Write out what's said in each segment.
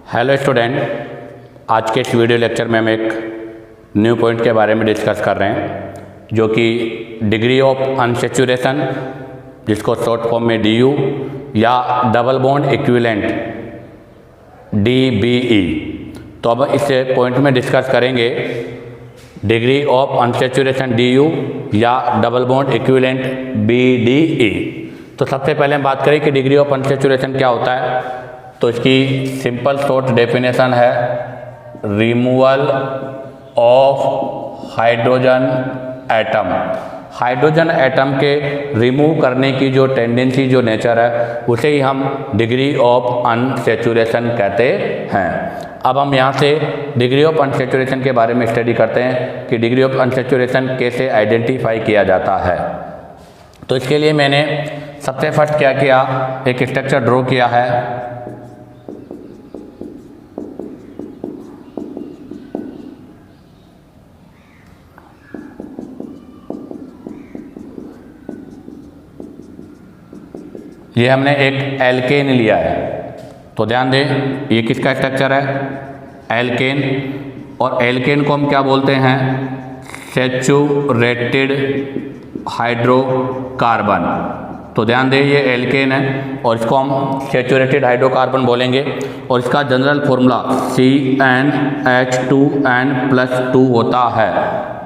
Hello student, आज के इस वीडियो लेक्चर में हम एक न्यू पॉइंट के बारे में डिस्कस कर रहे हैं जो कि डिग्री ऑफ अनसैचुरेशन, जिसको शॉर्ट फॉर्म में DU या डबल बॉन्ड इक्विवेलेंट DBE। तो अब इस पॉइंट में डिस्कस करेंगे डिग्री ऑफ अनसैचुरेशन DU या डबल बॉन्ड इक्विवेलेंट BDE। तो सबसे पहले हम बात करें कि डिग्री ऑफ अनसैचुरेशन क्या होता है। तो इसकी सिंपल शॉर्ट डेफिनेशन है removal of hydrogen atom. Hydrogen atom के रिमूव करने की जो टेंडेंसी, जो नेचर है, उसे ही हम डिग्री ऑफ अनसैचुरेशन कहते हैं। अब हम यहाँ से डिग्री ऑफ अनसैचुरेशन के बारे में स्टडी करते हैं कि डिग्री ऑफ अनसैचुरेशन कैसे आइडेंटिफाई किया जाता है। तो इसके लिए मैंने सबसे फर्स्ट क्या किया, एक स्ट्रक्चर ड्रॉ किया है। ये हमने एक एल्केन लिया है। तो ध्यान दें, ये किसका स्ट्रक्चर है, एल्केन। और एल्केन को हम क्या बोलते हैं, सैचुरेटेड हाइड्रोकार्बन। तो ध्यान दें, ये एल्केन है और इसको हम सैचुरेटेड हाइड्रोकार्बन बोलेंगे। और इसका जनरल फॉर्मूला CnH2n+2 होता है।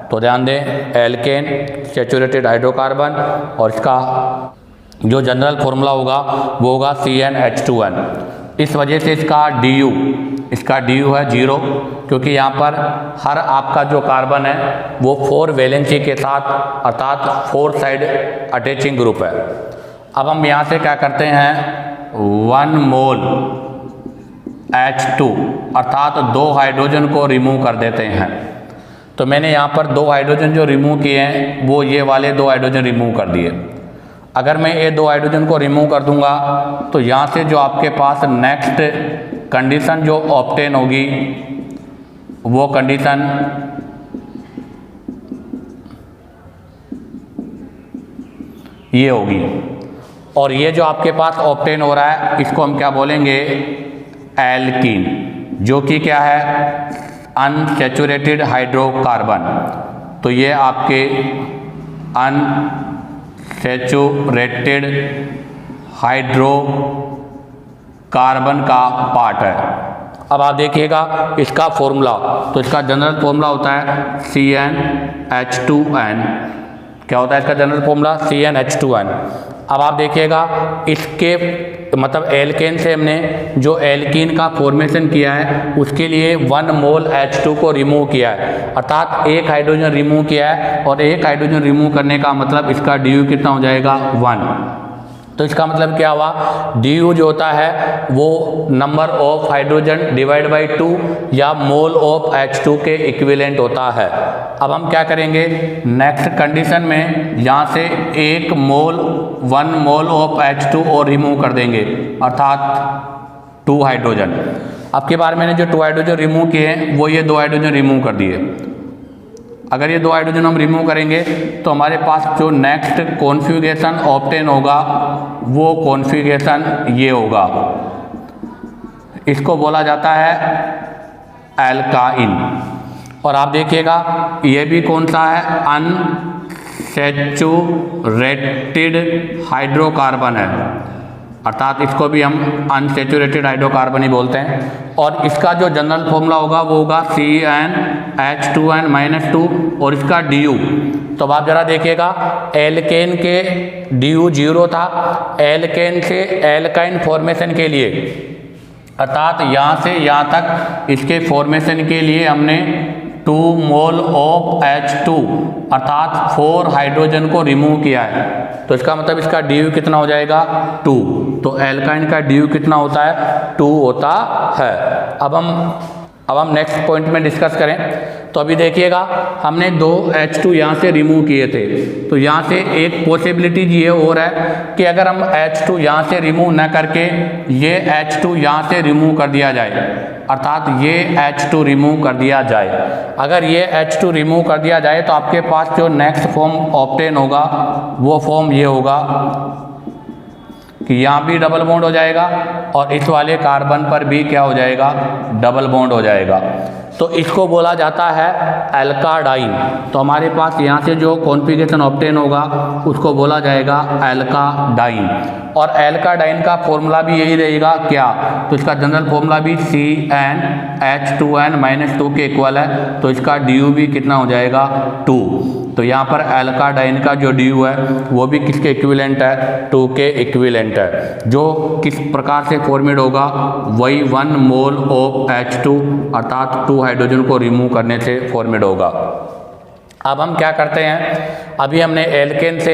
तो ध्यान दें, एल्केन, सैचुरेटेड हाइड्रोकार्बन, और इसका जो जनरल फॉर्मूला होगा वो होगा CnH2n। इस वजह से इसका DU है 0, क्योंकि यहाँ पर हर आपका जो कार्बन है वो 4 वैलेंसी के साथ, अर्थात 4 साइड अटैचिंग ग्रुप है। अब हम यहाँ से क्या करते हैं, 1 मोल H2 अर्थात 2 हाइड्रोजन को रिमूव कर देते हैं। तो मैंने यहाँ पर 2 हाइड्रोजन जो रिमूव किए हैं वो ये वाले 2 हाइड्रोजन रिमूव कर दिए। अगर मैं ये 2 हाइड्रोजन को रिमूव कर दूंगा तो यहाँ से जो आपके पास नेक्स्ट कंडीशन जो ऑब्टेन होगी वो कंडीशन ये होगी। और ये जो आपके पास ऑब्टेन हो रहा है इसको हम क्या बोलेंगे, एल्कीन, जो कि क्या है, अनसैचुरेटेड हाइड्रोकार्बन। तो ये आपके अनसैचुरेटेड हाइड्रोकार्बन का पार्ट है। अब आप देखिएगा इसका फॉर्मूला, तो इसका जनरल फॉर्मूला होता है CnH2n। क्या होता है इसका जनरल फॉर्मूला, CnH2n। अब आप देखिएगा इसके मतलब एल्केन से हमने जो एल्कीन का फॉर्मेशन किया है उसके लिए 1 मोल H2 को रिमूव किया है, अर्थात 1 हाइड्रोजन रिमूव किया है। और 1 हाइड्रोजन रिमूव करने का मतलब इसका DU कितना हो जाएगा, 1। तो इसका मतलब क्या हुआ, DU जो होता है वो number of hydrogen divide by 2 या मोल ऑफ H2 के इक्विवेलेंट होता है। अब हम क्या करेंगे, नेक्स्ट कंडीशन में यहाँ से 1 मोल ऑफ H2 और रिमूव कर देंगे, अर्थात 2 हाइड्रोजन। अब के बार मैंने जो 2 हाइड्रोजन रिमूव किए हैं वो ये 2 हाइड्रोजन रिमूव कर दिए। अगर ये 2 हाइड्रोजन हम रिमूव करेंगे तो हमारे पास जो नेक्स्ट कॉन्फ़िगरेशन ऑब्टेन होगा वो कॉन्फ़िगरेशन ये होगा, इसको बोला जाता है एल्काइन। और आप देखिएगा ये भी कौन सा है, अनसैचुरेटेड हाइड्रोकार्बन है, अर्थात इसको भी हम अनसैचुरेटेड हाइड्रोकार्बन ही बोलते हैं। और इसका जो जनरल फॉर्मूला होगा वो होगा CnH2n-2 और इसका DU। तो अब आप जरा देखिएगा, एल्केन के DU 0 था, एल्केन से एल्काइन फॉर्मेशन के लिए, अर्थात यहाँ से यहाँ तक इसके फॉर्मेशन के लिए हमने 2 मोल ऑफ H2 अर्थात 4 हाइड्रोजन को रिमूव किया है। तो इसका मतलब इसका DU कितना हो जाएगा, 2। तो एल्काइन का DU कितना होता है, 2 होता है। अब हम नेक्स्ट पॉइंट में डिस्कस करें। तो अभी देखिएगा हमने 2 H2 यहाँ से रिमूव किए थे। तो यहाँ से एक पॉसिबिलिटी ये हो रहा है कि अगर हम H2 यहाँ से रिमूव न करके ये H2 यहाँ से रिमूव कर दिया जाए, अर्थात ये H2 रिमूव कर दिया जाए। अगर ये H2 रिमूव कर दिया जाए तो आपके पास जो नेक्स्ट फॉर्म ऑब्टेन होगा वो फॉर्म ये होगा कि यहाँ भी डबल बॉन्ड हो जाएगा और इस वाले कार्बन पर भी क्या हो जाएगा, डबल बॉन्ड हो जाएगा। तो इसको बोला जाता है एल्काडाइन। तो हमारे पास यहाँ से जो कॉन्फ़िगरेशन ऑब्टेन होगा उसको बोला जाएगा एल्काडाइन। और एल्काडाइन का फॉर्मूला भी यही रहेगा क्या, तो इसका जनरल फॉर्मूला भी CnH2n-2 के इक्वल है। तो इसका DU भी कितना हो जाएगा, 2। तो यहाँ पर एल्काडाइन का जो DU है वो भी किसके इक्विवेलेंट है, 2 के इक्विवेलेंट है। जो किस प्रकार से फॉर्मेट होगा, वही 1 मोल ऑफ H2 अर्थात 2 हाइड्रोजन को रिमूव करने से फॉर्मेट होगा। अब हम क्या करते हैं, अभी हमने एल्केन से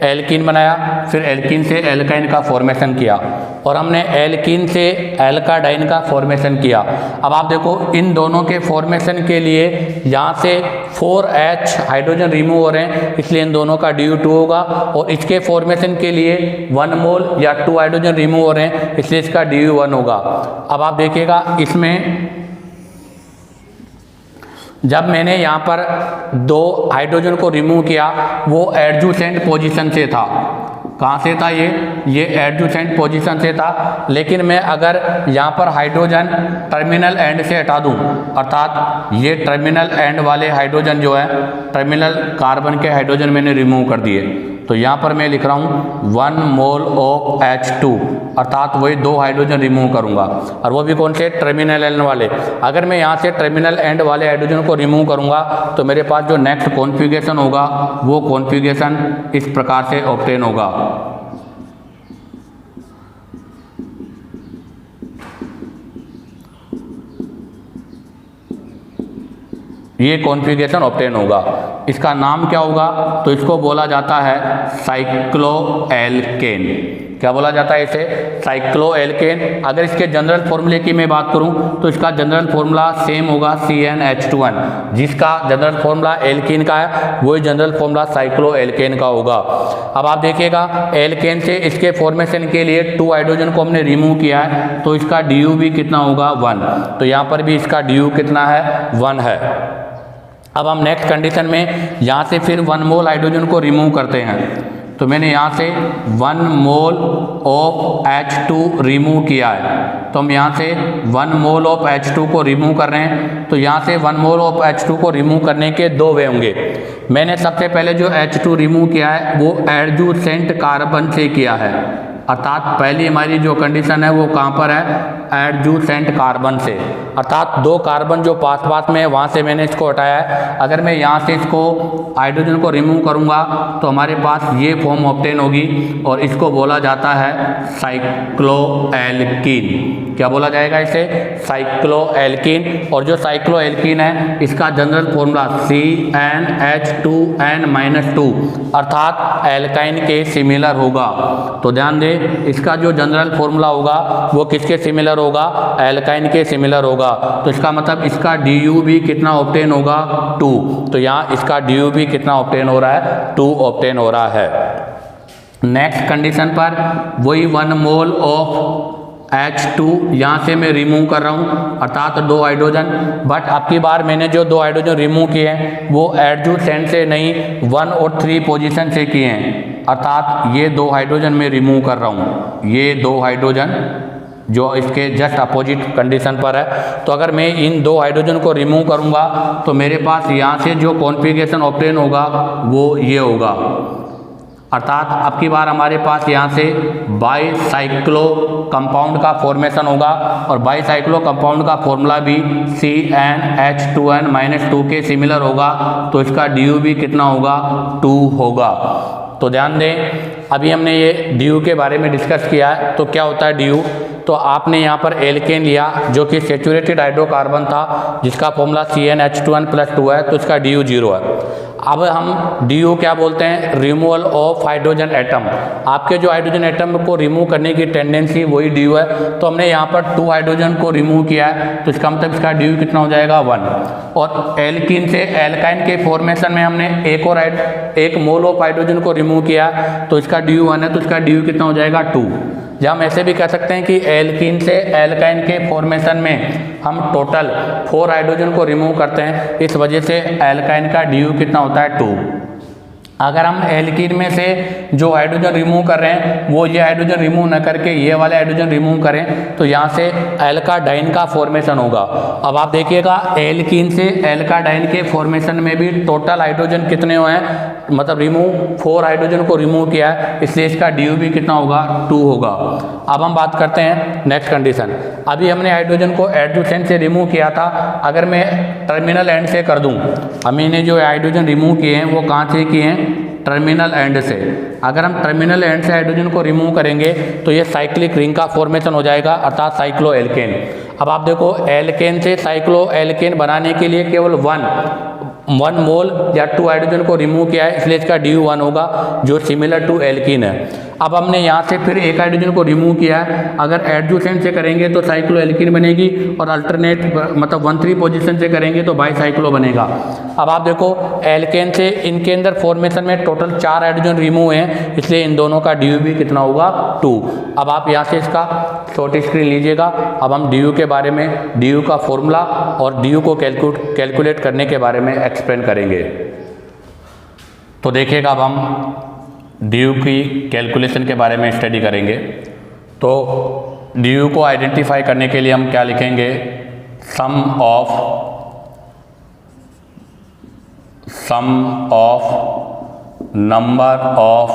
एल्कीन बनाया, फिर एल्कीन से एल्काइन का फॉर्मेशन किया, और हमने एल्कीन से एल्काडाइन का फॉर्मेशन किया। अब आप देखो इन दोनों के फॉर्मेशन के लिए यहाँ से 4H हाइड्रोजन रिमूव हो रहे हैं, इसलिए इन दोनों का DU 2 होगा। और इसके फॉर्मेशन के लिए 1 मोल या 2 हाइड्रोजन रिमूव हो रहे हैं, इसलिए इसका DU 1 होगा। अब आप देखिएगा इसमें जब मैंने यहाँ पर 2 हाइड्रोजन को रिमूव किया वो एडजुसेंट पोजीशन से था। कहाँ से था ये एडजुसेंट पोजीशन से था। लेकिन मैं अगर यहाँ पर हाइड्रोजन टर्मिनल एंड से हटा दूँ, अर्थात ये टर्मिनल एंड वाले हाइड्रोजन जो है, टर्मिनल कार्बन के हाइड्रोजन मैंने रिमूव कर दिए, तो यहाँ पर मैं लिख रहा हूँ 1 मोल ऑफ H2 अर्थात वही 2 हाइड्रोजन रिमूव करूँगा, और वो भी कौन से, टर्मिनल एंड वाले। अगर मैं यहाँ से टर्मिनल एंड वाले हाइड्रोजन को रिमूव करूँगा तो मेरे पास जो नेक्स्ट कॉन्फ़िगरेशन होगा वो कॉन्फ़िगरेशन इस प्रकार से ऑब्टेन होगा। ये कॉन्फ़िगरेशन ऑब्टेन होगा। इसका नाम क्या होगा, तो इसको बोला जाता है साइक्लोएल्केन। क्या बोला जाता है इसे, साइक्लोएल्केन। अगर इसके जनरल फॉर्मूले की मैं बात करूं तो इसका जनरल फॉर्मूला सेम होगा CnH2n। जिसका जनरल फॉर्मूला एल्कीन का है वही जनरल फॉर्मूला साइक्लोएल्केन का होगा। अब आप देखिएगा एल्केन से इसके फॉर्मेशन के लिए 2 हाइड्रोजन को हमने रिमूव किया है, तो इसका DU भी कितना होगा, 1। तो यहाँ पर भी इसका DU कितना है, 1 है। अब हम नेक्स्ट कंडीशन में यहाँ से फिर 1 मोल हाइड्रोजन को रिमूव करते हैं। तो मैंने यहाँ से 1 मोल ऑफ H2 रिमूव किया है, तो हम यहाँ से 1 मोल ऑफ H2 को रिमूव कर रहे हैं। तो यहाँ से 1 मोल ऑफ H2 को रिमूव करने के 2 वे होंगे। मैंने सबसे पहले जो H2 रिमूव किया है वो एडजुसेंट कार्बन से किया है, अर्थात पहली हमारी जो कंडीशन है वो कहाँ पर है, एडजुसेंट कार्बन से, अर्थात 2 कार्बन जो पास पास में है वहाँ से मैंने इसको हटाया है। अगर मैं यहाँ से इसको हाइड्रोजन को रिमूव करूँगा तो हमारे पास ये फॉर्म ऑब्टेन होगी, और इसको बोला जाता है साइक्लोएल्कीन। क्या बोला जाएगा इसे, साइक्लोएल्कीन। और जो साइक्लोएल्कीन है इसका जनरल फॉर्मूला CnH2n-2 अर्थात एल्काइन के सिमिलर होगा। तो ध्यान दें इसका जो जनरल फॉर्मूला होगा वो किसके सिमिलर होगा, एल्काइन के सिमिलर होगा। तो इसका मतलब इसका DU भी कितना ऑब्टेन होगा, 2। तो यहाँ इसका DU भी कितना ऑब्टेन हो रहा है, 2 ऑब्टेन हो रहा है। नेक्स्ट कंडीशन पर वही 1 मोल ऑफ H2 यहाँ से मैं रिमूव कर रहा हूँ, अर्थात 2 हाइड्रोजन। बट अब की बार मैंने जो 2 हाइड्रोजन रिमूव किए हैं वो एडजुसेंट से नहीं 1 और 3 पोजीशन से किए हैं, अर्थात ये 2 हाइड्रोजन मैं रिमूव कर रहा हूँ, ये 2 हाइड्रोजन जो इसके जस्ट अपोजिट कंडीशन पर है। तो अगर मैं इन 2 हाइड्रोजन को रिमूव करूँगा तो मेरे पास यहाँ से जो कॉन्फ़िगरेशन ऑब्टेन होगा वो ये होगा, अर्थात अब की बार हमारे पास यहाँ से बाईसाइक्लो कंपाउंड का फॉर्मेशन होगा, और बाईसाइक्लो कंपाउंड का फॉर्मूला भी CnH2n-2 के सिमिलर होगा। तो इसका DU भी कितना होगा, 2 होगा। तो ध्यान दें अभी हमने ये DU के बारे में डिस्कस किया है। तो क्या होता है DU, तो आपने यहाँ पर एल्केन लिया जो कि सेचुरेटेड हाइड्रोकार्बन था जिसका फॉर्मूला CnH2n+2 है, तो इसका DU 0 है। अब हम DU क्या बोलते हैं, रिमूवल ऑफ हाइड्रोजन एटम। आपके जो हाइड्रोजन एटम को रिमूव करने की टेंडेंसी वही DU है। तो हमने यहाँ पर 2 हाइड्रोजन को रिमूव किया है, तो इसका मतलब इसका DU कितना हो जाएगा, 1। और एल्कीन से एल्काइन के फॉर्मेशन में हमने एक मोल ऑफ हाइड्रोजन को रिमूव किया, तो इसका DU 1 है, तो इसका DU कितना हो जाएगा, 2। या हम ऐसे भी कह सकते हैं कि एल्कीन से एल्काइन के फॉर्मेशन में हम टोटल 4 हाइड्रोजन को रिमूव करते हैं, इस वजह से एल्काइन का DU कितना होता है, 2। अगर हम एल्कीन में से जो हाइड्रोजन रिमूव कर रहे हैं वो ये हाइड्रोजन रिमूव न करके ये वाले हाइड्रोजन रिमूव करें तो यहाँ से एल्काडाइन का फॉर्मेशन होगा। अब आप देखिएगा एल्कीन से एल्काडाइन के फॉर्मेशन में भी टोटल हाइड्रोजन कितने हुए हैं, मतलब रिमूव 4 हाइड्रोजन को रिमूव किया है, इसलिए इसका ड्यू भी कितना होगा 2 होगा। अब हम बात करते हैं नेक्स्ट कंडीशन। अभी हमने हाइड्रोजन को एडजेसेंट से रिमूव किया था, अगर मैं टर्मिनल एंड से कर दूं, हमने जो हाइड्रोजन रिमूव किए हैं वो कहाँ से किए हैं, टर्मिनल एंड से। अगर हम टर्मिनल एंड से हाइड्रोजन को रिमूव करेंगे तो ये साइक्लिक रिंग का फॉर्मेशन हो जाएगा, अर्थात साइक्लो एल्केन। अब आप देखो एल्केन से साइक्लो एल्केन बनाने के लिए केवल 1 मोल या 2 हाइड्रोजन को रिमूव किया है, इसलिए इसका ड्यू 1 होगा जो सिमिलर टू एल्कीन है। अब हमने यहाँ से फिर एक हाइड्रोजन को रिमूव किया है, अगर एडजेसेंट से करेंगे तो साइक्लो एल्कीन बनेगी और अल्टरनेट मतलब 1,3 पोजीशन से करेंगे तो बाई साइक्लो बनेगा। अब आप देखो एल्केन से इनके अंदर फॉर्मेशन में टोटल 4 हाइड्रोजन रिमूव हैं, इसलिए इन दोनों का ड्यू भी कितना होगा 2। अब आप यहाँ से इसका शॉर्ट स्क्रीन लीजिएगा। अब हम ड्यू के बारे में, ड्यू का फॉर्मूला और ड्यू को कैलकुलेट करने के बारे में एक्सप्लेन करेंगे। तो देखिएगा अब हम ड्यू की कैलकुलेशन के बारे में स्टडी करेंगे। तो ड्यू को आइडेंटिफाई करने के लिए हम क्या लिखेंगे, sum of number of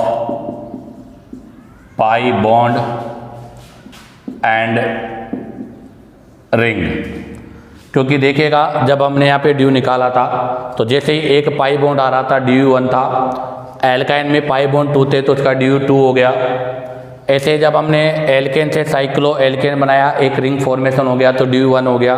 pi bond and ring. क्योंकि देखिएगा जब हमने यहाँ पे ड्यू निकाला था तो जैसे ही एक पाई बॉन्ड आ रहा था ड्यू 1 था, एल्काइन में पाई बॉन्ड 2 थे तो उसका ड्यू 2 हो गया। ऐसे जब हमने एल्केन से साइक्लो एल्केन बनाया एक रिंग फॉर्मेशन हो गया तो ड्यू 1 हो गया।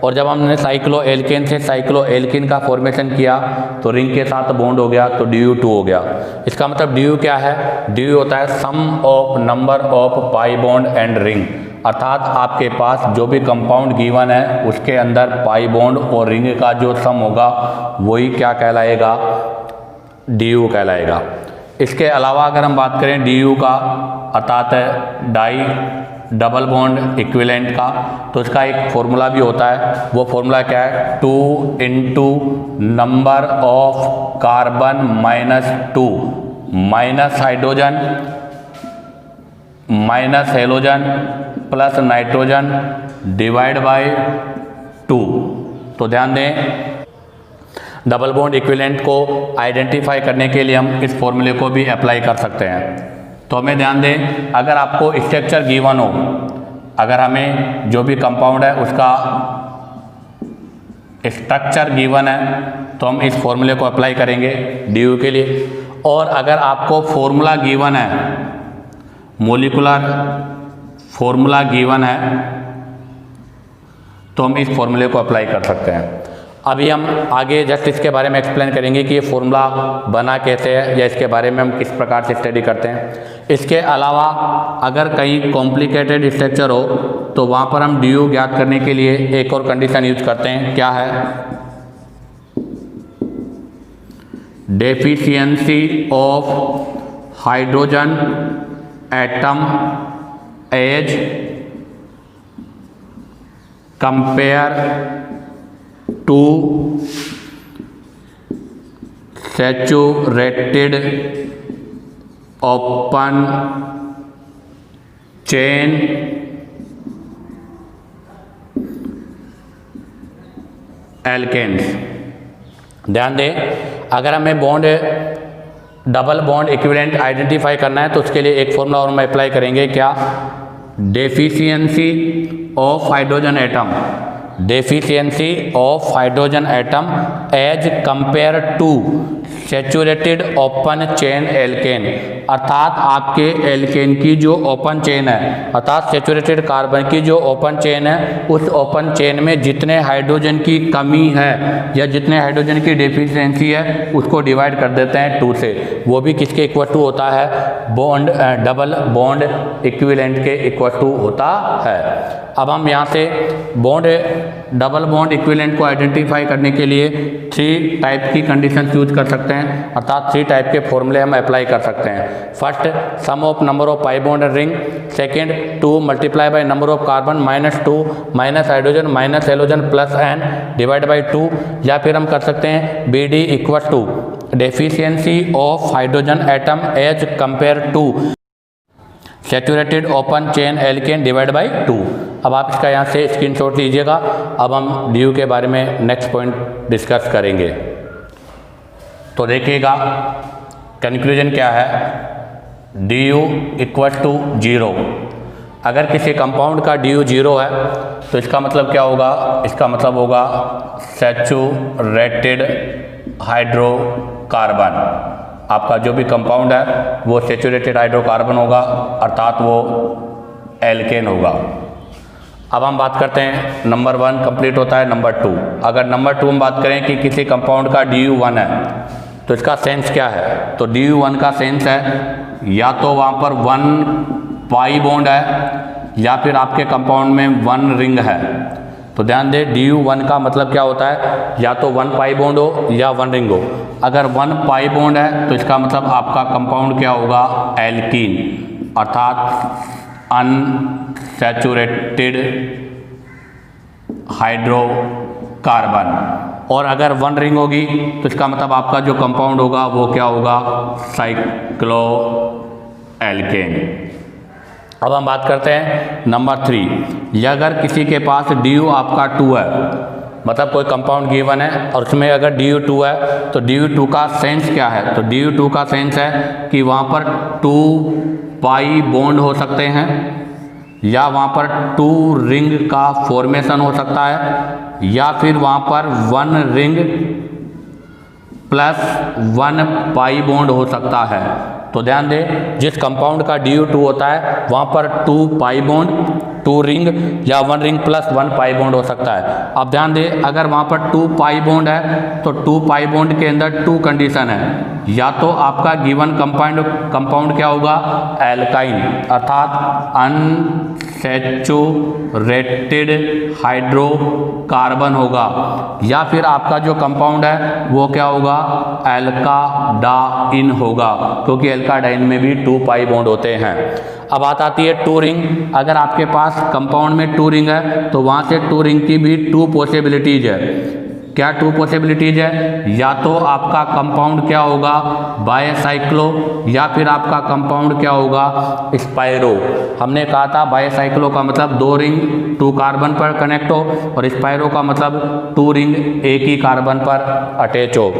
और जब हमने साइक्लो एल्केन से साइक्लो एल्किन का फॉर्मेशन किया तो रिंग के साथ बॉन्ड हो गया तो ड्यू 2 हो गया। इसका मतलब ड्यू क्या है, ड्यू होता है sum of number of pi bond and ring, अर्थात आपके पास जो भी कंपाउंड गिवन है उसके अंदर पाई बॉन्ड और रिंग का जो सम होगा वही क्या कहलाएगा, ड्यू कहलाएगा। इसके अलावा अगर हम बात करें ड्यू का, अर्थात डाई डबल बॉन्ड इक्विवेलेंट का, तो इसका एक फॉर्मूला भी होता है। वो फॉर्मूला क्या है, 2 into number of carbon -2 minus hydrogen minus halogen plus nitrogen divide by 2। तो ध्यान दें डबल बॉन्ड इक्विवेलेंट को आइडेंटिफाई करने के लिए हम इस फॉर्मूले को भी अप्लाई कर सकते हैं। तो हमें ध्यान दें अगर आपको स्ट्रक्चर गिवन हो, अगर हमें जो भी कंपाउंड है उसका स्ट्रक्चर गिवन है तो हम इस फॉर्मूले को अप्लाई करेंगे ड्यू के लिए। और अगर आपको फॉर्मूला गिवन है, मोलिकुलर फॉर्मूला गिवन है तो हम इस फॉर्मूले को अप्लाई कर सकते हैं। अभी हम आगे जस्ट इसके बारे में एक्सप्लेन करेंगे कि ये फॉर्मूला बना कैसे है या इसके बारे में हम किस प्रकार से स्टडी करते हैं। इसके अलावा अगर कहीं कॉम्प्लिकेटेड स्ट्रक्चर हो तो वहाँ पर हम ड्यू ज्ञात करने के लिए एक और कंडीशन यूज करते हैं, क्या है, deficiency of hydrogen atom as compare to saturated open chain alkanes. ध्यान दें अगर हमें bond double bond equivalent identify करना है तो उसके लिए एक फॉर्मूला और हम अप्लाई करेंगे, क्या, deficiency of hydrogen atom, deficiency of hydrogen atom as compare to saturated open chain alkane, अर्थात आपके एल्केन की जो ओपन चेन है, अर्थात सैचुरेटेड कार्बन की जो ओपन चेन है उस ओपन चेन में जितने हाइड्रोजन की कमी है या जितने हाइड्रोजन की डेफिशिएंसी है उसको डिवाइड कर देते हैं 2 से, वो भी किसके इक्वल टू होता है, बॉन्ड डबल बॉन्ड इक्विवेलेंट के इक्वल टू होता है। अब हम यहाँ से बॉन्ड डबल बॉन्ड इक्विवेलेंट को आइडेंटिफाई करने के लिए 3 टाइप की कंडीशन यूज कर सकते हैं, अर्थात 3 टाइप के फॉर्मूले हम अप्लाई कर सकते हैं। First, sum of number of pi bond and ring. Second, 2 multiply by number of carbon -2 minus hydrogen minus halogen plus n divide by 2। या फिर हम कर सकते हैं BD equal to deficiency of hydrogen atom as compare to saturated open chain alkane divide by 2। अब आप इसका यहाँ से स्क्रीनशॉट लीजिएगा। अब हम DU के बारे में नेक्स्ट पॉइंट डिस्कस करेंगे। तो देखिएगा कंक्लूजन क्या है, DU इक्वल टू 0। अगर किसी कंपाउंड का DU 0 है तो इसका मतलब क्या होगा, इसका मतलब होगा सैचुरेटेड हाइड्रोकार्बन। आपका जो भी कंपाउंड है वो सैचुरेटेड हाइड्रोकार्बन होगा, अर्थात वो एल्केन होगा। अब हम बात करते हैं नंबर 1 कंप्लीट होता है नंबर 2। अगर नंबर 2 हम बात करें कि किसी कंपाउंड का DU 1 है तो इसका सेंस क्या है, तो DU 1 का सेंस है या तो वहाँ पर 1 पाई बॉन्ड है या फिर आपके कंपाउंड में 1 रिंग है। तो ध्यान दें DU 1 का मतलब क्या होता है, या तो 1 पाई बॉन्ड हो या 1 रिंग हो। अगर 1 पाई बॉन्ड है तो इसका मतलब आपका कंपाउंड क्या होगा, एल्कीन, अर्थात अनसैचुरेटेड हाइड्रोकार्बन। और अगर 1 रिंग होगी तो इसका मतलब आपका जो कंपाउंड होगा वो क्या होगा, साइक्लो एल्केन। अब हम बात करते हैं नंबर 3। या अगर किसी के पास DU आपका 2 है, मतलब कोई कंपाउंड गिवन है और उसमें अगर DU 2 है तो DU 2 का सेंस क्या है, तो DU 2 का सेंस है कि वहाँ पर 2 पाई बॉन्ड हो सकते हैं या वहाँ पर 2 रिंग का फॉर्मेशन हो सकता है या फिर वहाँ पर 1 रिंग प्लस 1 पाई बॉन्ड हो सकता है। तो ध्यान दें, जिस कंपाउंड का DU 2 होता है वहाँ पर 2 पाई बॉन्ड, 2 रिंग या 1 रिंग प्लस 1 पाई बॉन्ड हो सकता है। अब ध्यान दें, अगर वहाँ पर 2 पाई बॉन्ड है तो 2 पाई बॉन्ड के अंदर 2 कंडीशन है, या तो आपका गिवन कंपाउंड क्या होगा, एल्काइन, अर्थात अनसैचुरेटेड हाइड्रोकार्बन होगा, या फिर आपका जो कंपाउंड है वो क्या होगा, एल्काडाइन होगा, क्योंकि एल्काडाइन में भी 2 पाई बॉन्ड होते हैं। अब बात आती है 2 रिंग। अगर आपके पास कंपाउंड में 2 रिंग है तो वहाँ से 2 रिंग की भी 2 पॉसिबिलिटीज है। क्या 2 पॉसिबिलिटीज है, या तो आपका कंपाउंड क्या होगा, बायसाइक्लो, या फिर आपका कंपाउंड क्या होगा, स्पाइरो। हमने कहा था बायसाइक्लो का मतलब 2 रिंग 2 कार्बन पर कनेक्ट हो और स्पाइरो का मतलब 2 रिंग एक ही कार्बन पर अटैच हो।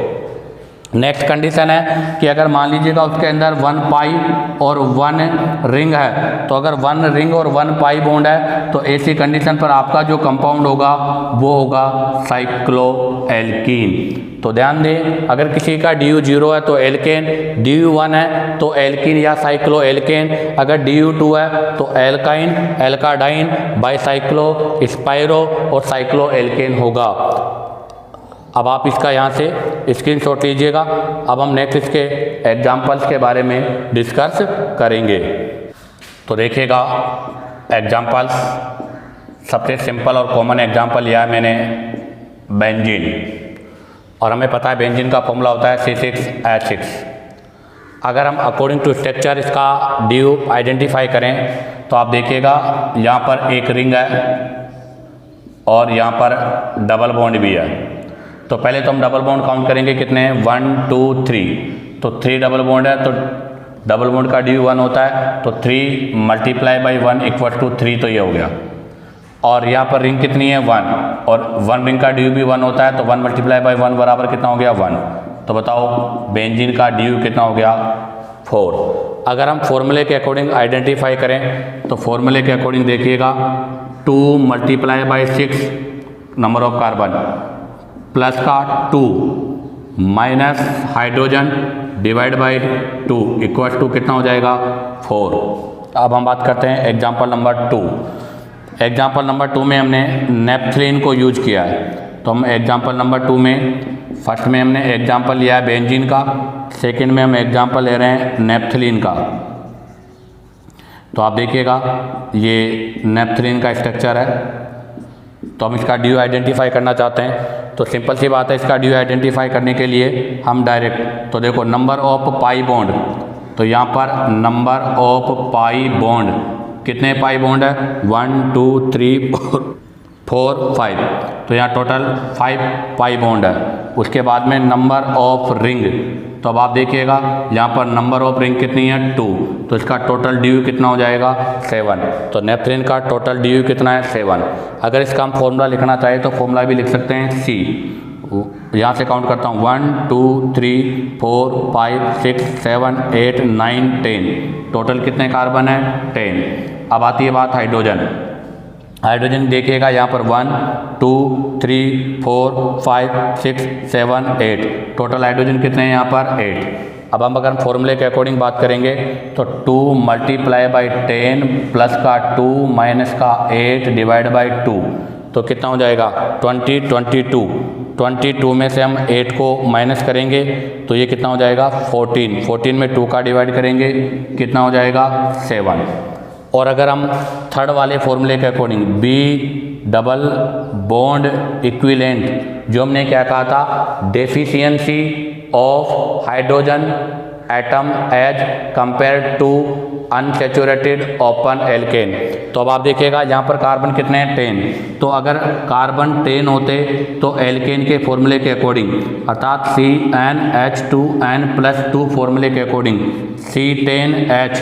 नेक्स्ट कंडीशन है कि अगर मान लीजिएगा उसके अंदर 1 पाई और 1 रिंग है, तो अगर 1 रिंग और 1 पाई बॉन्ड है तो ऐसी कंडीशन पर आपका जो कंपाउंड होगा वो होगा साइक्लो एल्कीन। तो ध्यान दें, अगर किसी का DU 0 है तो एल्केन, DU 1 है तो एल्कीन या साइक्लो एल्केन, अगर DU 2 है तो एल्काइन, एल्काडाइन, बाईसाइक्लो, स्पाइरो और साइक्लो एल्केन होगा। अब आप इसका यहाँ से स्क्रीनशॉट लीजिएगा। अब हम नेक्स्ट इसके एग्जाम्पल्स के बारे में डिस्कस करेंगे। तो देखिएगा एग्जाम्पल्स, सबसे सिंपल और कॉमन एग्जाम्पल लिया है मैंने बेंजीन, और हमें पता है बेंजीन का फॉर्मूला होता है C6H6। अगर हम अकॉर्डिंग टू स्ट्रक्चर इसका DU आइडेंटिफाई करें तो आप देखिएगा यहाँ पर एक रिंग है और यहाँ पर डबल बॉन्ड भी है। तो पहले तो हम डबल बॉन्ड काउंट करेंगे, कितने हैं, 1 2 3। तो 3 डबल बॉन्ड है तो डबल बॉन्ड का DU 1 होता है, तो 3 मल्टीप्लाई बाई 1 इक्वल टू 3, तो ये हो गया। और यहाँ पर रिंग कितनी है, 1, और 1 रिंग का DU भी 1 होता है, तो 1 मल्टीप्लाई बाई 1 बराबर कितना हो गया, 1। तो बताओ बेंजीन का DU कितना हो गया, 4। अगर हम फॉर्मूले के अकॉर्डिंग आइडेंटिफाई करें तो फॉर्मूले के अकॉर्डिंग देखिएगा, 2 multiply by 6 number of carbon plus का 2 minus hydrogen divide by 2 equal to कितना हो जाएगा, 4। अब हम बात करते हैं एग्जाम्पल नंबर 2। एग्जाम्पल नंबर 2 में हमने नेपथलीन को यूज किया है। तो हम एग्जाम्पल नंबर 2 में फर्स्ट में हमने एग्जाम्पल लिया है बेंजीन का, सेकंड में हम एग्जाम्पल ले रहे हैं नेपथलीन का। तो आप देखिएगा ये नेपथलीन का स्ट्रक्चर है, तो हम इसका DU आइडेंटिफाई करना चाहते हैं। तो सिंपल सी बात है, इसका DU आइडेंटिफाई करने के लिए हम डायरेक्ट, तो देखो नंबर ऑफ पाई बॉन्ड, तो यहाँ पर नंबर ऑफ पाई बॉन्ड, कितने पाई बॉन्ड है, 1 2 3 4 4 5, तो यहाँ टोटल 5 पाई बॉन्ड है। उसके बाद में नंबर ऑफ रिंग, तो अब आप देखिएगा यहाँ पर नंबर ऑफ रिंग कितनी है 2, तो इसका टोटल ड्यू कितना हो जाएगा 7। तो नेपथलीन का टोटल ड्यू कितना है 7। अगर इसका हम फॉर्मूला लिखना चाहे तो फॉर्मूला भी लिख सकते हैं सी। यहाँ से काउंट करता हूँ 1 2 3 4 5 6 7 8 9 10, टोटल कितने कार्बन है 10। अब आती है बात हाइड्रोजन। हाइड्रोजन देखिएगा यहाँ पर 1 2 3 4 5 6 7 8, टोटल हाइड्रोजन कितने हैं यहाँ पर 8। अब हम अगर फॉर्मूले के अकॉर्डिंग बात करेंगे तो 2 मल्टीप्लाई बाई 10 प्लस का 2 माइनस का 8 डिवाइड बाई 2, तो कितना हो जाएगा 22 में से हम 8 को माइनस करेंगे तो ये कितना हो जाएगा 14 में 2 का डिवाइड करेंगे कितना हो जाएगा 7। और अगर हम थर्ड वाले फॉर्मूले के according B double bond equivalent, जो हमने क्या कहा था, deficiency of hydrogen atom as compare to unsaturated open alkane, तो अब आप देखिएगा यहाँ पर कार्बन कितने हैं 10, तो अगर कार्बन 10 होते तो एल्केन के फॉर्मूले के अकॉर्डिंग अर्थात CnH2n+2 फॉर्मूले के अकॉर्डिंग C10H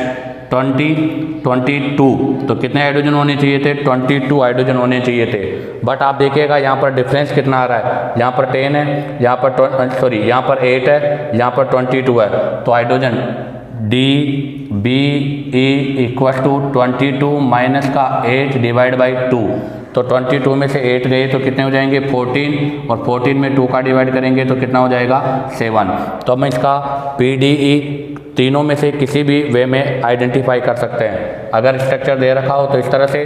22, तो कितने हाइड्रोजन होने चाहिए थे 22 हाइड्रोजन होने चाहिए थे। बट आप देखिएगा यहाँ पर डिफरेंस कितना आ रहा है, यहाँ पर 10 है, यहाँ पर 8 है, यहाँ पर 22 है, तो hydrogen DBE equal to 22 minus का 8 डिवाइड बाई 2, तो 22 में से 8 गए तो कितने हो जाएंगे 14, और 14 में 2 का डिवाइड करेंगे तो कितना हो जाएगा 7। तो हम इसका PDE तीनों में से किसी भी वे में आइडेंटिफाई कर सकते हैं। अगर स्ट्रक्चर दे रखा हो तो इस तरह से,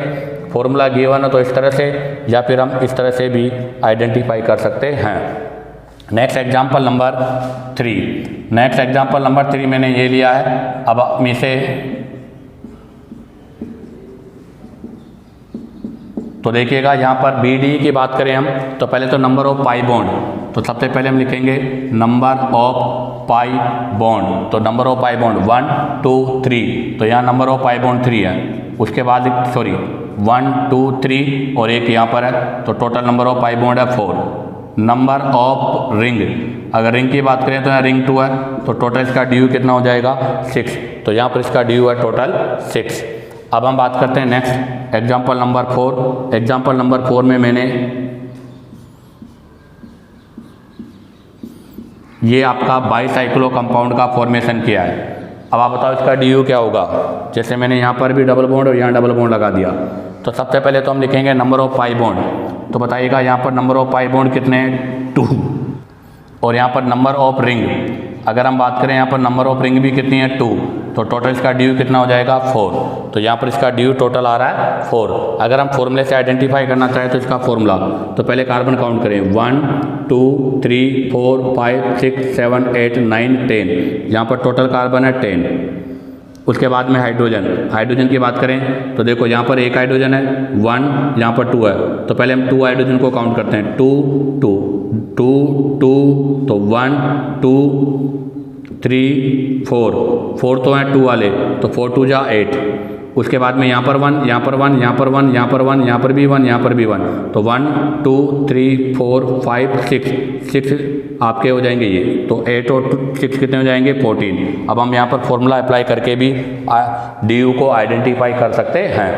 फॉर्मूला गिवन हो तो इस तरह से, या फिर हम इस तरह से भी आइडेंटिफाई कर सकते हैं। नेक्स्ट एग्जाम्पल नंबर 3 मैंने ये लिया है। अब हम इसे तो देखिएगा यहाँ पर BDE की बात करें हम तो पहले तो नंबर ऑफ पाई बॉन्ड, तो सबसे पहले हम लिखेंगे नंबर ऑफ पाई बॉन्ड, तो नंबर ऑफ पाई बॉन्ड 1 2 3, तो यहाँ नंबर ऑफ पाई बॉन्ड 3 है। उसके बाद 1 2 3 और एक यहाँ पर है, तो total number of pi bond है 4। नंबर ऑफ रिंग, अगर रिंग की बात करें तो यहाँ रिंग 2 है, तो टोटल इसका ड्यू कितना हो जाएगा 6, तो यहाँ पर इसका ड्यू है टोटल 6। अब हम बात करते हैं next example number 4। Example number 4 में मैंने ये आपका बाईसाइक्लो कंपाउंड का फॉर्मेशन किया है। अब आप बताओ इसका ड्यू क्या होगा। जैसे मैंने यहाँ पर भी डबल बॉन्ड और यहाँ डबल बॉन्ड लगा दिया, तो सबसे पहले तो हम लिखेंगे नंबर ऑफ पाई बॉन्ड, तो बताइएगा यहाँ पर नंबर ऑफ पाई बॉन्ड कितने हैं 2, और यहाँ पर नंबर ऑफ रिंग, अगर हम बात करें यहाँ पर नंबर ऑफ रिंग भी कितनी है 2, तो टोटल इसका ड्यू कितना हो जाएगा 4, तो यहाँ पर इसका ड्यू टोटल आ रहा है 4। अगर हम फॉर्मूले से आइडेंटिफाई करना चाहें तो इसका फॉर्मूला, तो पहले कार्बन काउंट करें 1 2 3 4 5 6 7 8 9 10, यहाँ पर टोटल कार्बन है 10। उसके बाद में हाइड्रोजन की बात करें तो देखो यहाँ पर एक हाइड्रोजन है 1, यहाँ पर 2 है, तो पहले हम 2 हाइड्रोजन को काउंट करते हैं 2 2 2 2, तो 1 2 3 4 तो हैं 2 वाले, तो 4 2 जा 8। उसके बाद में यहाँ पर 1 यहाँ पर 1 यहाँ पर 1 यहाँ पर 1 यहाँ पर भी 1 यहाँ पर भी 1, तो 1 2 3 4 5 6 आपके हो जाएंगे ये, तो 8 और 6 कितने हो जाएंगे 14। अब हम यहाँ पर फॉर्मूला अप्लाई करके भी DU को आइडेंटिफाई कर सकते हैं।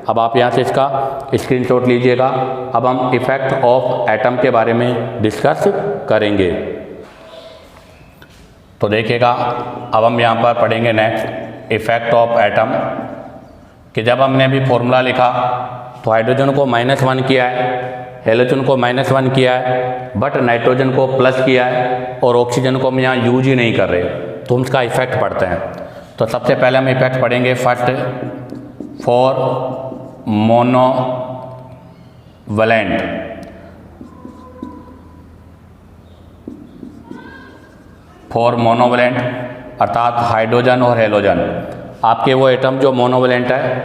अब आप यहाँ से इसका स्क्रीनशॉट लीजिएगा। अब हम इफेक्ट ऑफ एटम के बारे में डिस्कस करेंगे। तो देखिएगा अब हम यहाँ पर पढ़ेंगे नेक्स्ट इफेक्ट ऑफ एटम, कि जब हमने अभी फॉर्मूला लिखा तो हाइड्रोजन को -1 किया है, हेलोजन को -1 किया है, बट नाइट्रोजन को प्लस किया है, और ऑक्सीजन को हम यहाँ यूज ही नहीं कर रहे, तो हम इसका इफेक्ट पढ़ते हैं। तो सबसे पहले हम इफेक्ट पढ़ेंगे first for monovalent, for monovalent अर्थात हाइड्रोजन और हेलोजन आपके वो एटम जो मोनोवैलेंट है।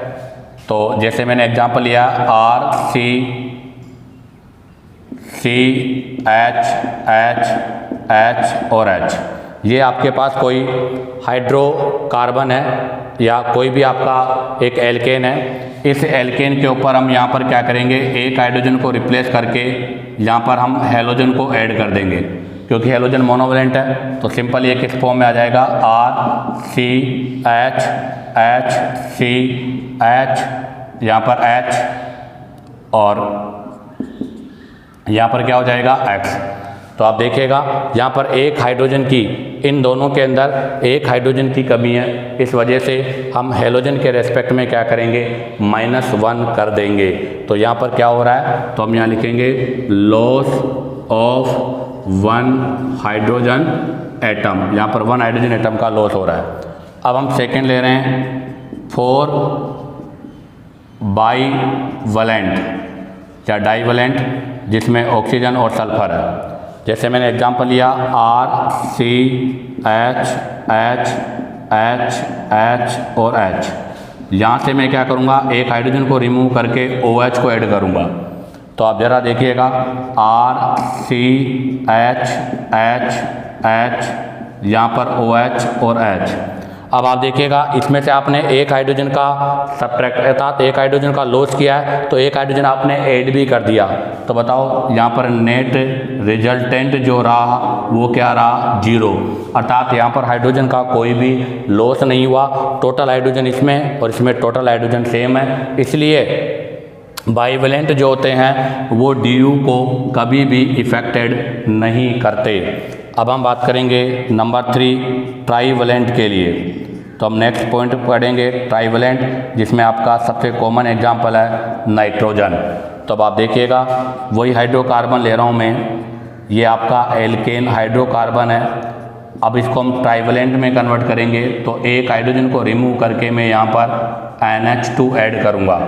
तो जैसे मैंने एग्जांपल लिया RCCH और H, ये आपके पास कोई हाइड्रोकार्बन है या कोई भी आपका एक एल्केन है, इस एल्केन के ऊपर हम यहाँ पर क्या करेंगे, एक हाइड्रोजन को रिप्लेस करके यहाँ पर हम हेलोजन को ऐड कर देंगे, क्योंकि हेलोजन मोनोवैलेंट है। तो सिंपल ये किस फॉर्म में आ जाएगा, RCH HCH, यहाँ पर H और यहाँ पर क्या हो जाएगा X। तो आप देखिएगा यहाँ पर एक हाइड्रोजन की, इन दोनों के अंदर एक हाइड्रोजन की कमी है, इस वजह से हम हेलोजन के रेस्पेक्ट में क्या करेंगे, -1 कर देंगे। तो यहाँ पर क्या हो रहा है, तो हम यहाँ लिखेंगे लॉस ऑफ 1 हाइड्रोजन एटम, यहाँ पर 1 हाइड्रोजन एटम का लॉस हो रहा है। अब हम सेकेंड ले रहे हैं 4 बाईवैलेंट या डाईवैलेंट, जिसमें ऑक्सीजन और सल्फर है। जैसे मैंने एग्जांपल लिया RCH H H और H, यहाँ से मैं क्या करूँगा, एक हाइड्रोजन को रिमूव करके OH को ऐड करूँगा। तो आप ज़रा देखिएगा RCH H यहाँ पर OH और H। अब आप देखिएगा इसमें से आपने एक हाइड्रोजन का सब्ट्रैक्ट अर्थात एक हाइड्रोजन का लॉस किया है, तो एक हाइड्रोजन आपने ऐड भी कर दिया। तो बताओ यहाँ पर नेट रिजल्टेंट जो रहा वो क्या रहा, 0, अर्थात यहाँ पर हाइड्रोजन का कोई भी लॉस नहीं हुआ। टोटल हाइड्रोजन इसमें और इसमें टोटल हाइड्रोजन सेम है, इसलिए बाईवैलेंट जो होते हैं वो DU को कभी भी इफेक्टेड नहीं करते। अब हम बात करेंगे नंबर 3 ट्राईवैलेंट के लिए। तो हम नेक्स्ट पॉइंट पढ़ेंगे ट्राईवैलेंट, जिसमें आपका सबसे कॉमन एग्जांपल है नाइट्रोजन। तो अब आप देखिएगा वही हाइड्रोकार्बन ले रहा हूँ मैं, ये आपका एल्केन हाइड्रोकार्बन है। अब इसको हम ट्राईवैलेंट में कन्वर्ट करेंगे, तो एक हाइड्रोजन को रिमूव करके मैं यहाँ पर NH2 ऐड करूँगा।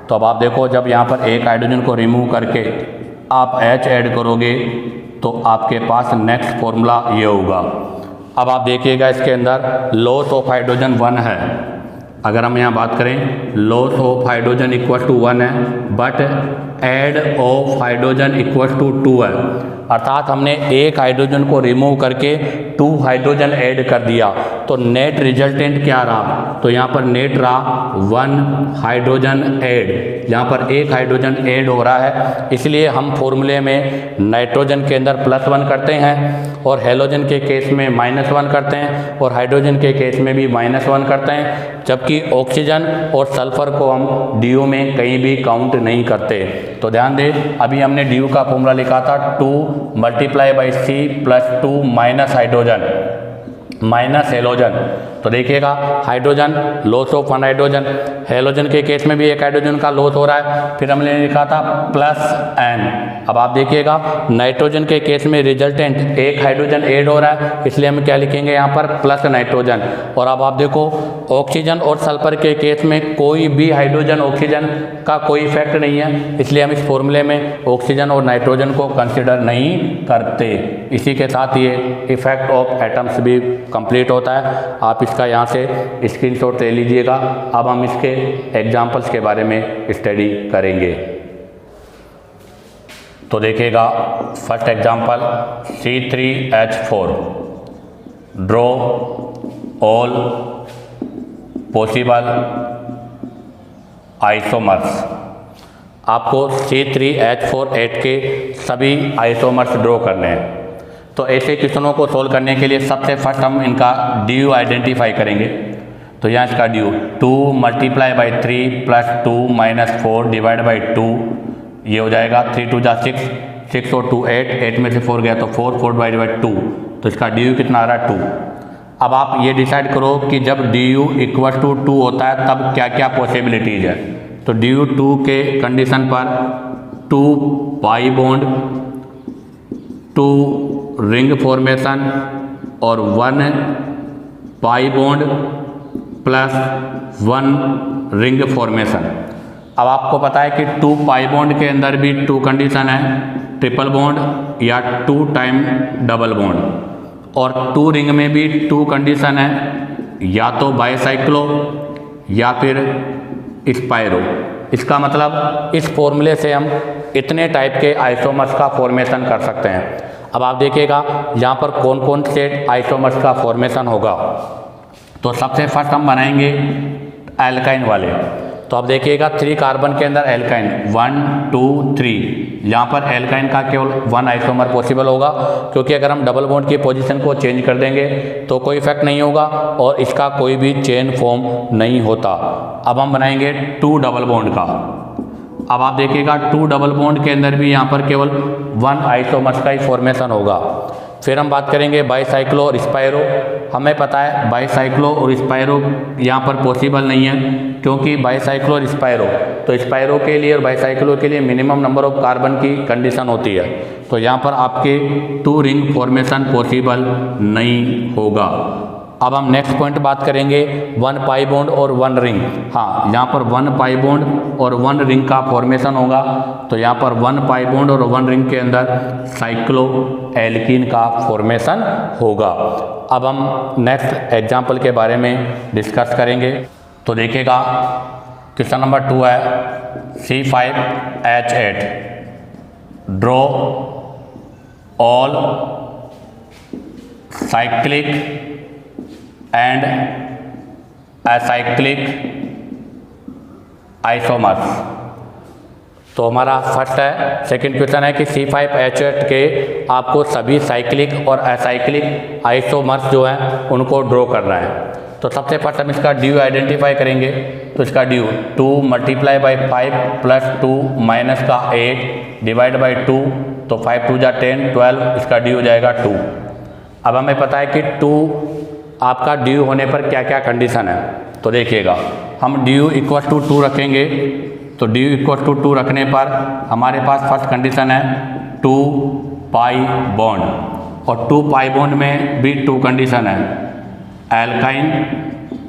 तो अब आप देखो जब यहाँ पर एक हाइड्रोजन को रिमूव करके आप H ऐड करोगे तो आपके पास नेक्स्ट फॉर्मूला ये होगा। अब आप देखिएगा इसके अंदर लॉस ऑफ हाइड्रोजन 1 है। अगर हम यहाँ बात करें loss of hydrogen equal to 1 है, but add of hydrogen equal to 2 है, अर्थात हमने एक हाइड्रोजन को रिमूव करके 2 हाइड्रोजन ऐड कर दिया। तो नेट रिजल्टेंट क्या रहा, तो यहाँ पर नेट रहा 1 हाइड्रोजन ऐड, यहाँ पर एक हाइड्रोजन ऐड हो रहा है। इसलिए हम फॉर्मूले में नाइट्रोजन के अंदर +1 करते हैं और हेलोजन के केस में -1 करते हैं और हाइड्रोजन के केस में भी -1 करते हैं, जबकि ऑक्सीजन और सल्फर को हम DU में कहीं भी काउंट नहीं करते। तो ध्यान दें, अभी हमने DU का फॉर्मूला लिखा था 2 × C + 2 minus hydrogen minus halogen. तो देखिएगा hydrogen loss of 1 hydrogen, halogen के केस में भी एक हाइड्रोजन का लॉस हो रहा है, फिर हमने लिखा था +N। अब आप देखिएगा नाइट्रोजन के केस में रिजल्टेंट एक हाइड्रोजन ऐड हो रहा है, इसलिए हम क्या लिखेंगे यहाँ पर प्लस नाइट्रोजन। और अब आप देखो ऑक्सीजन और सल्फर के केस में कोई भी हाइड्रोजन ऑक्सीजन का कोई इफेक्ट नहीं है, इसलिए हम इस फॉर्मूले में ऑक्सीजन और नाइट्रोजन को कंसिडर नहीं करते। इसी के साथ ये इफेक्ट ऑफ एटम्स भी कंप्लीट होता है। आप इसका यहाँ से स्क्रीनशॉट ले लीजिएगा। अब हम इसके एग्जाम्पल्स के बारे में स्टडी करेंगे। तो देखिएगा first example C3H4, draw all possible isomers. आपको C3H4 के सभी आइसोमर्स ड्रॉ करने हैं। तो ऐसे क्वेश्चनों को सोल्व करने के लिए सबसे फर्स्ट हम इनका DU आइडेंटिफाई करेंगे। तो यहाँ इसका DU 2 × 3 + 2 - 4 / 2, ये हो जाएगा 3 × 2 = 6, 6 और 2 8, 8 में से 4 गया तो 4, 4 / 2, तो इसका DU कितना आ रहा है 2। अब आप ये डिसाइड करो कि जब DU = 2 होता है तब क्या क्या पॉसिबिलिटीज़ है। तो DU 2 के कंडीशन पर 2 पाई बॉन्ड, 2 रिंग फॉर्मेशन और 1 पाई बॉन्ड + 1 रिंग फॉर्मेशन। अब आपको पता है कि 2 पाई बॉन्ड के अंदर भी 2 कंडीशन है, ट्रिपल बॉन्ड या 2 टाइम डबल बॉन्ड, और 2 रिंग में भी 2 कंडीशन है, या तो बाइसाइक्लो या फिर स्पाइरो। इसका मतलब इस फॉर्मूले से हम इतने टाइप के आइसोमर्स का फॉर्मेशन कर सकते हैं। अब आप देखिएगा यहाँ पर कौन कौन से आइसोमर्स का फॉर्मेशन होगा। तो सबसे फर्स्ट हम बनाएंगे एल्काइन वाले। तो आप देखिएगा 3 कार्बन के अंदर एल्काइन 1 2 3, यहाँ पर एल्काइन का केवल 1 आइसोमर पॉसिबल होगा, क्योंकि अगर हम डबल बॉन्ड की पोजीशन को चेंज कर देंगे तो कोई इफेक्ट नहीं होगा और इसका कोई भी चेन फॉर्म नहीं होता। अब हम बनाएंगे 2 डबल बॉन्ड का। अब आप देखिएगा 2 डबल बॉन्ड के अंदर भी यहाँ पर केवल 1 आइसोमर्स का ही फॉर्मेशन होगा। फिर हम बात करेंगे बाईसाइक्लो और स्पायरो। हमें पता है बाईसाइक्लो और स्पायरो यहाँ पर पॉसिबल नहीं है, क्योंकि बाईसाइक्लो और स्पायरो, तो स्पायरो के लिए और बाईसाइक्लो के लिए मिनिमम नंबर ऑफ कार्बन की कंडीशन होती है, तो यहाँ पर आपके 2 रिंग फॉर्मेशन पॉसिबल नहीं होगा। अब हम नेक्स्ट पॉइंट बात करेंगे 1 पाई बॉन्ड और 1 रिंग। हाँ, यहाँ पर 1 पाई बॉन्ड और 1 रिंग का फॉर्मेशन होगा, तो यहाँ पर 1 पाई बॉन्ड और 1 रिंग के अंदर साइक्लो एल्कीन का फॉर्मेशन होगा। अब हम नेक्स्ट एग्जाम्पल के बारे में डिस्कस करेंगे। तो देखिएगा क्वेश्चन नंबर 2 है C5H8, draw all cyclic and acyclic isomers. तो हमारा फर्स्ट है, सेकंड क्वेश्चन है कि C5H8 के आपको सभी साइक्लिक और असाइक्लिक आइसोमर्स जो हैं उनको ड्रॉ करना है। तो सबसे फर्स्ट हम इसका ड्यू आइडेंटिफाई करेंगे। तो इसका due 2 multiply by 5 plus 2 minus का 8 डिवाइड बाई 2, तो 5 2 जा 10 12, इसका ड्यू हो जाएगा 2। अब हमें पता है कि 2 आपका ड्यू होने पर क्या क्या कंडीशन है। तो देखिएगा हम ड्यू इक्वल टू 2 रखेंगे, तो ड्यू इक्वल टू 2 रखने पर हमारे पास फर्स्ट कंडीशन है 2 पाई बॉन्ड, और 2 पाई बॉन्ड में भी 2 कंडीशन है, एल्काइन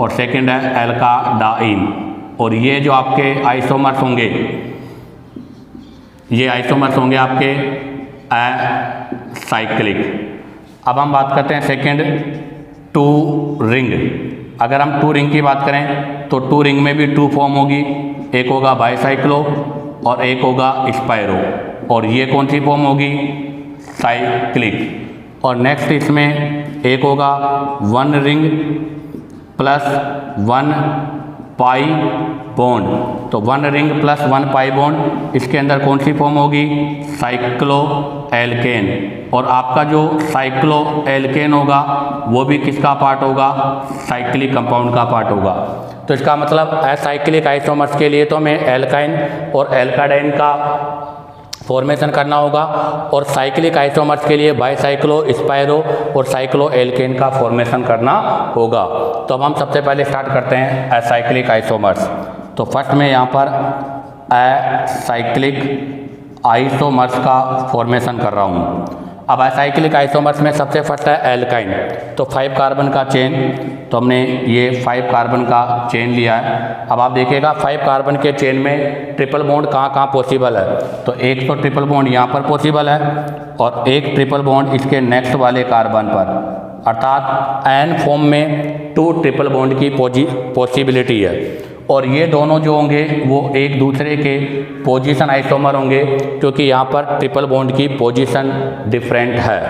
और सेकंड है एल्काडाइन। और ये जो आपके आइसोमर्स होंगे, ये आइसोमर्स होंगे आपके असाइक्लिक। अब हम बात करते हैं सेकंड 2 रिंग। अगर हम 2 रिंग की बात करें तो 2 रिंग में भी 2 फॉर्म होगी, एक होगा बाईसाइक्लो और एक होगा स्पायरो, और ये कौन सी फॉर्म होगी, साइक्लिक। और नेक्स्ट इसमें एक होगा 1 रिंग प्लस 1 पाई बॉन्ड, तो 1 रिंग प्लस 1 पाई बॉन्ड, इसके अंदर कौन सी फॉर्म होगी, साइक्लो एल्केन। और आपका जो साइक्लो एल्केन होगा वो भी किसका पार्ट होगा, साइक्लिक कंपाउंड का पार्ट होगा। तो इसका मतलब असाइक्लिक आइसोमर्स के लिए तो हमें एल्काइन और एल्काडाइन का फॉर्मेशन करना होगा, और साइक्लिक आइसोमर्स के लिए बाईसाइक्लो, स्पायरो और साइक्लो एल्केन का फॉर्मेशन करना होगा। तो अब हम सबसे पहले स्टार्ट करते हैं असाइक्लिक आइसोमर्स। तो फर्स्ट में यहाँ पर असाइक्लिक आइसोमर्स का फॉर्मेशन कर रहा हूँ। अब असाइक्लिक आइसोमर्स में सबसे फर्स्ट है एल्काइन, तो 5 कार्बन का चेन, तो हमने ये 5 कार्बन का चेन लिया है। अब आप देखिएगा 5 कार्बन के चेन में ट्रिपल बॉन्ड कहाँ कहाँ पॉसिबल है, तो एक तो ट्रिपल बॉन्ड यहाँ पर पॉसिबल है और एक ट्रिपल बॉन्ड इसके नेक्स्ट वाले कार्बन पर, अर्थात एन फॉर्म में 2 ट्रिपल बॉन्ड की पॉसिबिलिटी है। और ये दोनों जो होंगे वो एक दूसरे के पोजीशन आइसोमर होंगे, क्योंकि यहाँ पर ट्रिपल बॉन्ड की पोजीशन डिफरेंट है।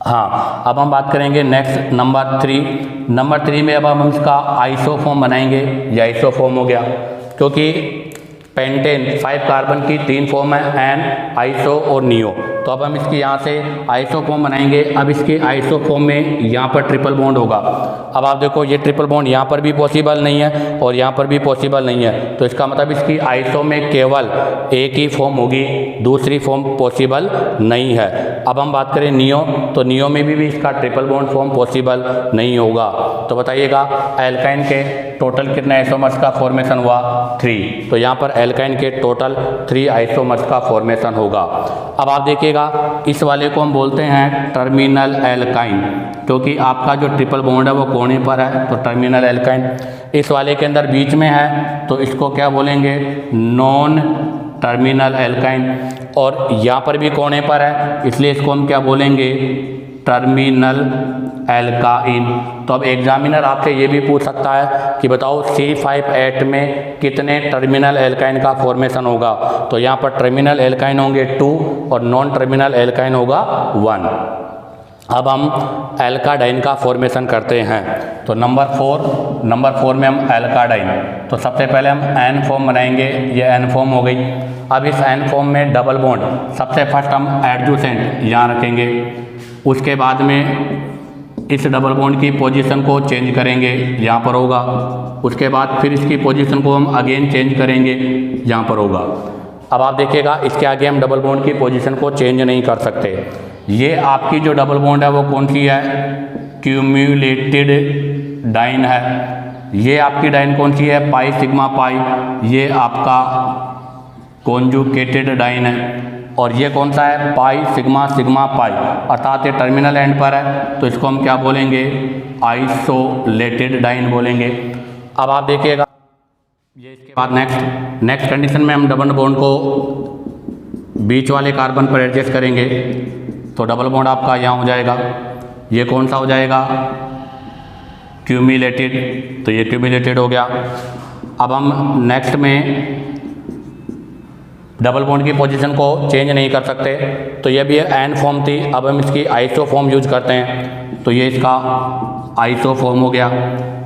हाँ, अब हम बात करेंगे नेक्स्ट नंबर 3। नंबर 3 में अब हम इसका आइसोफॉर्म बनाएंगे। ये आइसोफॉर्म हो गया, क्योंकि पेंटेन 5 कार्बन की 3 फॉर्म है, एन, आइसो और नियो। तो अब हम इसकी यहाँ से आइसोफॉर्म बनाएंगे। अब इसके आइसोफॉर्म में यहाँ पर ट्रिपल बॉन्ड होगा। अब आप देखो ये ट्रिपल बॉन्ड यहाँ पर भी पॉसिबल नहीं है और यहाँ पर भी पॉसिबल नहीं है, तो इसका मतलब इसकी आइसो में केवल एक ही फॉर्म होगी, दूसरी फॉर्म पॉसिबल नहीं है। अब हम बात करें नियो, तो नियो में भी इसका ट्रिपल बॉन्ड फॉर्म पॉसिबल नहीं होगा। तो बताइएगा एल्काइन के टोटल कितने आइसोमर्स का फॉर्मेशन हुआ, 3। तो यहाँ पर एल्काइन के टोटल 3 आइसोमर्स का फॉर्मेशन होगा। अब आप देखिएगा इस वाले को हम बोलते हैं टर्मिनल एल्काइन, क्योंकि आपका जो ट्रिपल बॉन्ड है वो कोने पर है, तो टर्मिनल एल्काइन। इस वाले के अंदर बीच में है, तो इसको क्या बोलेंगे, नॉन टर्मिनल एल्काइन। और यहाँ पर भी कोने पर है, इसलिए इसको हम क्या बोलेंगे, टर्मिनल एल्काइन। तो अब एग्जामिनर आपसे ये भी पूछ सकता है कि बताओ C5H8 में कितने टर्मिनल एल्काइन का फॉर्मेशन होगा। तो यहाँ पर टर्मिनल एल्काइन होंगे 2 और नॉन टर्मिनल एल्काइन होगा 1। अब हम एल्काडाइन का फॉर्मेशन करते हैं। तो नंबर 4 में हम एल्काडाइन, तो सबसे पहले हम एन फॉर्म बनाएंगे, ये एन फॉर्म हो गई। अब इस एन फॉर्म में डबल बॉन्ड सबसे फर्स्ट हम एडजेसेंट यहाँ रखेंगे, उसके बाद में इस डबल बॉन्ड की पोजीशन को चेंज करेंगे, यहाँ पर होगा। उसके बाद फिर इसकी पोजीशन को हम अगेन चेंज करेंगे, यहाँ पर होगा। अब आप देखिएगा इसके आगे हम डबल बॉन्ड की पोजीशन को चेंज नहीं कर सकते। ये आपकी जो डबल बॉन्ड है वो कौन सी है, क्यूम्यूलेटेड डाइन है। ये आपकी डाइन कौन सी है, पाई सिग्मा पाई, ये आपका कॉन्जुगेटेड डाइन है। और ये कौन सा है, पाई सिग्मा सिग्मा पाई, अर्थात ये टर्मिनल एंड पर है, तो इसको हम क्या बोलेंगे, आइसोलेटेड डाइन बोलेंगे। अब आप देखिएगा ये इसके बाद नेक्स्ट कंडीशन में हम डबल बॉन्ड को बीच वाले कार्बन पर एडजस्ट करेंगे, तो डबल बॉन्ड आपका यहाँ हो जाएगा। ये कौन सा हो जाएगा, क्यूमुलेटेड, तो ये क्यूमुलेटेड हो गया। अब हम नेक्स्ट में डबल बॉन्ड की पोजीशन को चेंज नहीं कर सकते, तो ये भी एन फॉर्म थी, अब हम इसकी आइसो फॉर्म यूज करते हैं, तो ये इसका आइसो फॉर्म हो गया।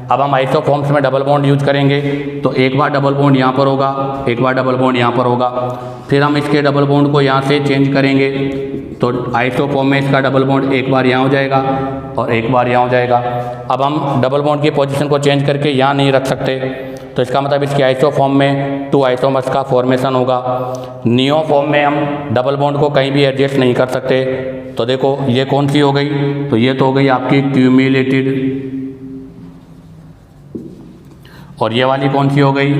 अब हम आइसो फॉर्म्स में डबल बॉन्ड यूज करेंगे, तो एक बार डबल बॉन्ड यहाँ पर होगा, एक बार डबल बॉन्ड यहाँ पर होगा, फिर हम इसके डबल बॉन्ड को यहाँ से चेंज करेंगे, तो आइसो फॉर्म में इसका डबल बॉन्ड एक बार यहाँ हो जाएगा और एक बार यहाँ हो जाएगा। अब हम डबल बॉन्ड की पोजीशन को चेंज करके यहाँ नहीं रख सकते, तो इसका मतलब इसकी आइसो फॉर्म में 2 आइसोमर्स का फॉर्मेशन होगा। नियो फॉर्म में हम डबल बॉन्ड को कहीं भी एडजस्ट नहीं कर सकते, तो देखो ये कौन सी हो गई, तो ये तो हो गई आपकी क्यूमुलेटेड, और ये वाली कौन सी हो गई,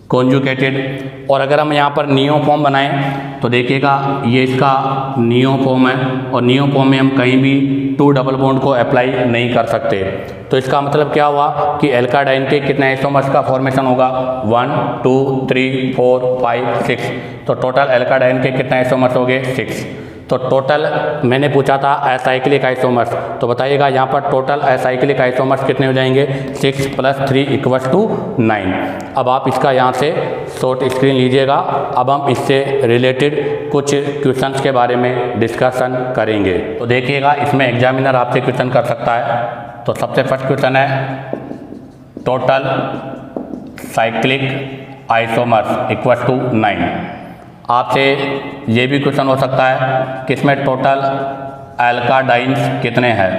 कॉन्जुगेटेड। और अगर हम यहाँ पर नियो फॉर्म बनाएं तो देखिएगा ये इसका नियो फॉर्म है, और नियो फॉर्म में हम कहीं भी 2 डबल बॉन्ड को अप्लाई नहीं कर सकते। तो इसका मतलब क्या हुआ कि एल्काडाइन के कितने आइसोमर्स का फॉर्मेशन होगा, 1 2 3 4 5 6, तो टोटल एल्काडाइन के कितने आइसोमर्स हो गए, 6। तो टोटल मैंने पूछा था एसाइक्लिक आइसोमर्स, तो बताइएगा यहाँ पर टोटल एसाइक्लिक आइसोमर्स कितने हो जाएंगे, 6 + 3 = 9। अब आप इसका यहाँ से शॉर्ट स्क्रीन लीजिएगा। अब हम इससे रिलेटेड कुछ क्वेश्चंस के बारे में डिस्कशन करेंगे। तो देखिएगा इसमें एग्जामिनर आपसे क्वेश्चन कर सकता है। तो सबसे फर्स्ट क्वेश्चन है टोटल साइक्लिक आइसोमर्स = 9। आपसे ये भी क्वेश्चन हो सकता है कि इसमें टोटल एल्काडाइंस कितने हैं,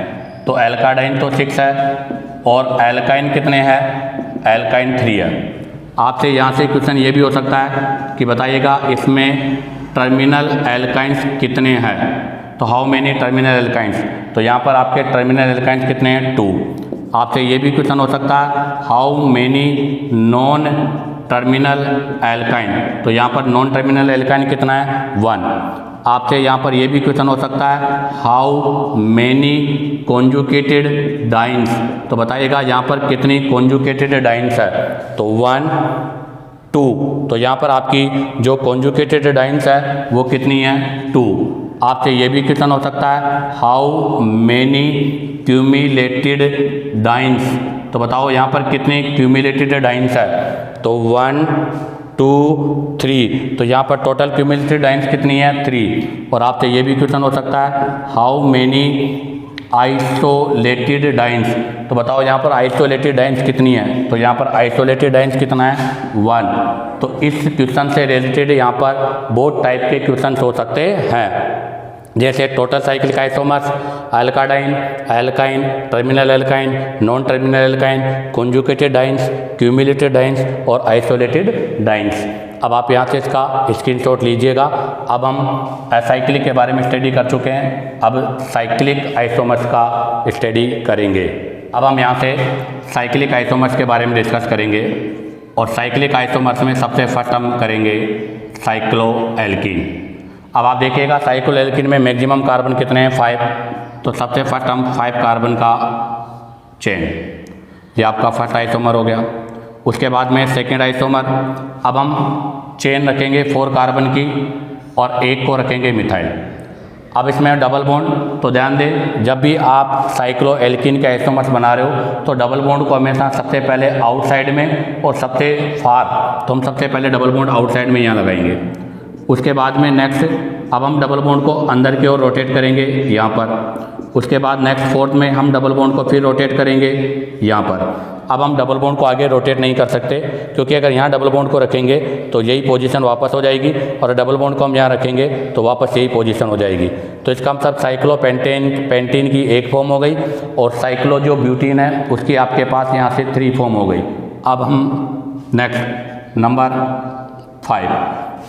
तो एल्काडाइन तो 6 है, और एल्काइन कितने हैं, एल्काइन 3 है। आपसे यहाँ से क्वेश्चन ये भी हो सकता है कि बताइएगा इसमें टर्मिनल एल्काइंस कितने हैं, तो हाउ मेनी टर्मिनल एल्काइंस, तो यहाँ पर आपके टर्मिनल एल्काइंस कितने हैं, 2। आपसे ये भी क्वेश्चन हो सकता है how many non terminal alkyne, तो यहाँ पर नॉन टर्मिनल एल्काइन कितना है, 1। आपसे यहाँ पर ये भी क्वेश्चन हो सकता है हाउ मेनी कॉन्जुगेटेड डाइन्स, तो बताइएगा यहाँ पर कितनी कॉन्जुगेटेड डाइन्स है, तो 1 2, तो यहाँ पर आपकी जो कॉन्जुगेटेड डाइन्स है वो कितनी है, 2। आपसे ये भी क्वेश्चन हो सकता है हाउ मेनी क्यूमुलेटेड डाइन्स, तो बताओ यहाँ पर कितने क्यूमुलेटेड डाइन्स है, तो 1 2 3, तो यहाँ पर टोटल क्यूमुलेटेड डाइन्स कितनी है, 3। और आपसे ये भी क्वेश्चन हो सकता है हाउ मेनी आइसोलेटेड डाइन्स, तो बताओ यहाँ पर आइसोलेटेड डाइन्स कितनी है, तो यहाँ पर आइसोलेटेड डाइन्स कितना है, 1। तो इस क्वेश्चन से रिलेटेड यहाँ पर बहुत टाइप के क्वेश्चन हो सकते हैं, जैसे total cyclic isomers, alkadiyne, alkyne, terminal alkyne, non terminal alkyne, conjugated dienes, cumulated dienes और आइसोलेटेड डाइन्स। अब आप यहाँ से इसका स्क्रीनशॉट लीजिएगा। अब हम एसाइक्लिक के बारे में स्टडी कर चुके हैं, अब साइक्लिक आइसोमर्स का स्टडी करेंगे। अब हम यहाँ से साइक्लिक आइसोमर्स के बारे में डिस्कस करेंगे, और साइक्लिक आइसोमर्स में सबसे फर्स्ट हम करेंगे साइक्लोएल्कीन। अब आप देखिएगा साइक्लोएल्कीन में मैक्सिमम कार्बन कितने हैं, 5। तो सबसे फर्स्ट हम 5 कार्बन का चेन, ये आपका फर्स्ट आइसोमर हो गया। उसके बाद में सेकेंड आइसोमर, अब हम चेन रखेंगे 4 कार्बन की और 1 को रखेंगे मिथाइल। अब इसमें डबल बॉन्ड, तो ध्यान दें जब भी आप साइक्लोएल्कीन के आइसोमर्स बना रहे हो तो डबल बॉन्ड को हमेशा सबसे पहले आउटसाइड में और सबसे फार, तो हम सबसे पहले डबल बॉन्ड आउटसाइड में यहाँ लगाएंगे। उसके बाद में नेक्स्ट अब हम डबल बॉन्ड को अंदर की ओर रोटेट करेंगे यहाँ पर। उसके बाद नेक्स्ट फोर्थ में हम डबल बॉन्ड को फिर रोटेट करेंगे यहाँ पर। अब हम डबल बॉन्ड को आगे रोटेट नहीं कर सकते, क्योंकि अगर यहाँ डबल बॉन्ड को रखेंगे तो यही पोजीशन वापस हो जाएगी, और डबल बॉन्ड को हम यहाँ रखेंगे तो वापस यही पोजीशन हो जाएगी। तो इसका मतलब साइक्लोपेंटेन की एक फॉर्म हो गई, और साइक्लो जो ब्यूटीन है उसकी आपके पास यहाँ से 3 फॉर्म हो गई। अब हम नेक्स्ट नंबर 5,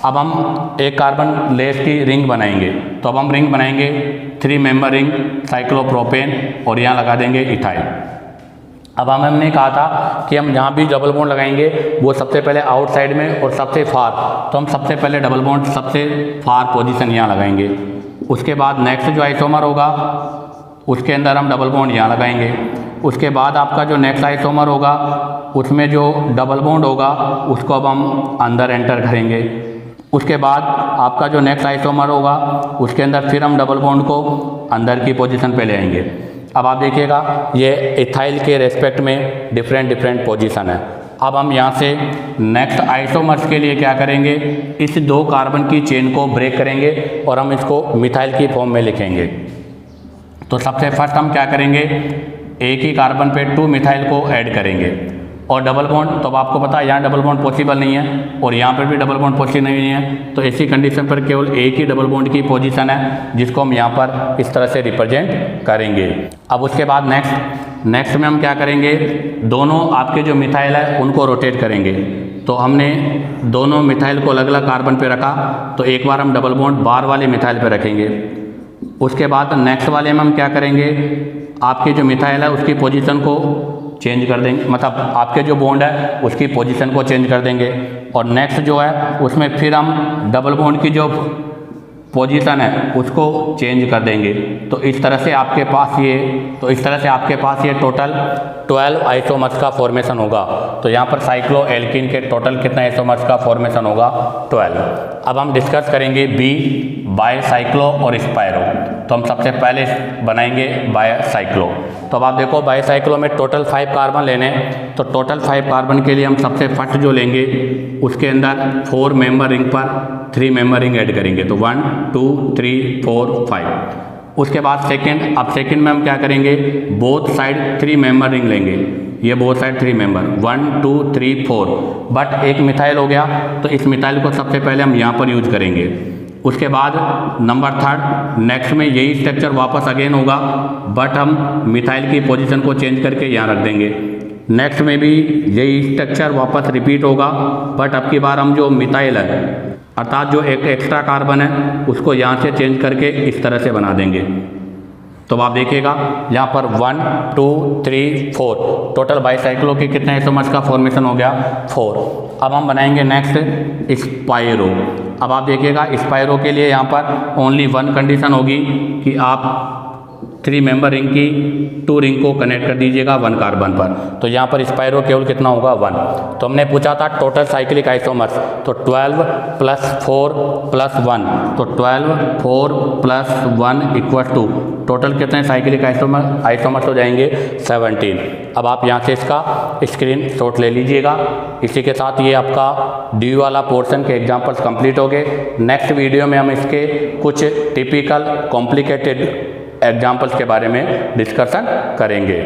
अब हम एक कार्बन लेस की रिंग बनाएंगे। तो अब हम रिंग बनाएंगे 3 मेंबर रिंग साइक्लोप्रोपेन, और यहाँ लगा देंगे इथाइल। अब हमने कहा था कि हम जहाँ भी डबल बॉन्ड लगाएंगे वो सबसे पहले आउटसाइड में और सबसे फार, तो हम सबसे पहले डबल बॉन्ड सबसे फार पोजीशन यहाँ लगाएंगे। उसके बाद नेक्स्ट जो आइसोमर होगा उसके अंदर हम डबल बॉन्ड यहाँ लगाएंगे। उसके बाद आपका जो नेक्स्ट आइसोमर होगा उसमें जो डबल बॉन्ड होगा उसको अब हम अंदर एंटर करेंगे। उसके बाद आपका जो नेक्स्ट आइसोमर होगा उसके अंदर फिर हम डबल बॉन्ड को अंदर की पोजीशन पे ले आएंगे। अब आप देखिएगा ये इथाइल के रेस्पेक्ट में डिफरेंट पोजीशन है। अब हम यहाँ से नेक्स्ट आइसोमर्स के लिए क्या करेंगे, इस 2 कार्बन की चेन को ब्रेक करेंगे और हम इसको मिथाइल की फॉर्म में लिखेंगे। तो सबसे फर्स्ट हम क्या करेंगे, एक ही कार्बन पे 2 मिथाइल को ऐड करेंगे, और डबल बॉन्ड, तो अब आपको पता है यहाँ डबल बॉन्ड पॉसिबल नहीं है और यहाँ पर भी डबल बॉन्ड पॉसिबल नहीं है। तो ऐसी कंडीशन पर केवल एक ही डबल बॉन्ड की पोजीशन है जिसको हम यहाँ पर इस तरह से रिप्रेजेंट करेंगे। अब उसके बाद नेक्स्ट में हम क्या करेंगे, दोनों आपके जो मिथाइल है उनको रोटेट करेंगे। तो हमने दोनों मिथाइल को अलग अलग कार्बन पे रखा, तो एक बार हम डबल बॉन्ड बार वाले मिथाइल पे रखेंगे। उसके बाद नेक्स्ट वाले में हम क्या करेंगे, आपके जो मिथाइल है उसकी पोजीशन को चेंज कर देंगे, मतलब आपके जो बॉन्ड है उसकी पोजीशन को चेंज कर देंगे। और नेक्स्ट जो है उसमें फिर हम डबल बॉन्ड की जो पोजीशन है उसको चेंज कर देंगे। तो इस तरह से आपके पास ये टोटल 12 आइसोमर्स का फॉर्मेशन होगा। तो यहाँ पर साइक्लो एल्कीन के टोटल कितना आइसोमर्स का फॉर्मेशन होगा, 12। अब हम डिस्कस करेंगे बी, बायसाइक्लो और स्पायरो। तो हम सबसे पहले बनाएंगे बायसाइक्लो। तो अब आप देखो बायसाइक्लो में टोटल 5 कार्बन लेने, तो टोटल 5 कार्बन के लिए हम सबसे फर्स्ट जो लेंगे उसके अंदर 4 मेंबर रिंग पर 3 मेंबर रिंग ऐड करेंगे। तो 1 2 3 4 5। उसके बाद सेकंड में हम क्या करेंगे, बोथ साइड 3 मेंबर रिंग लेंगे। ये बोथ साइड 3 मेंबर 1 2 3 4, बट एक मिथाइल हो गया तो इस मिथाइल को सबसे पहले हम यहाँ पर यूज करेंगे। उसके बाद नंबर 3 नेक्स्ट में यही स्ट्रक्चर वापस अगेन होगा, बट हम मिथाइल की पोजीशन को चेंज करके यहाँ रख देंगे। नेक्स्ट में भी यही स्ट्रक्चर वापस रिपीट होगा, बट अब की बार हम जो मिथाइल है अर्थात जो एक एक्स्ट्रा कार्बन है उसको यहाँ से चेंज करके इस तरह से बना देंगे। तो आप देखिएगा यहाँ पर 1 2 3 4 टोटल बाइसाइक्लो के कितने आइसोमर्स का फॉर्मेशन हो गया, 4। अब हम बनाएंगे नेक्स्ट स्पायरो। अब आप देखिएगा स्पायरो के लिए यहाँ पर ओनली 1 कंडीशन होगी कि आप 3 मेंबर रिंग की 2 रिंग को कनेक्ट कर दीजिएगा 1 कार्बन पर। तो यहाँ पर स्पायरो केवल कितना होगा, 1। तो हमने पूछा था टोटल साइक्लिक आइसोमर्स, तो 12 + 4 + 1, तो 12 4 + 1 = टोटल कितने साइक्लिक आइसोमर्स हो जाएंगे, 17। अब आप यहाँ से इसका स्क्रीन शॉट ले लीजिएगा। इसी के साथ ये आपका डी वाला पोर्शन के एग्जाम्पल्स कंप्लीट हो गए। नेक्स्ट वीडियो में हम इसके कुछ टिपिकल कॉम्प्लिकेटेड एग्जाम्पल्स के बारे में डिस्कशन करेंगे।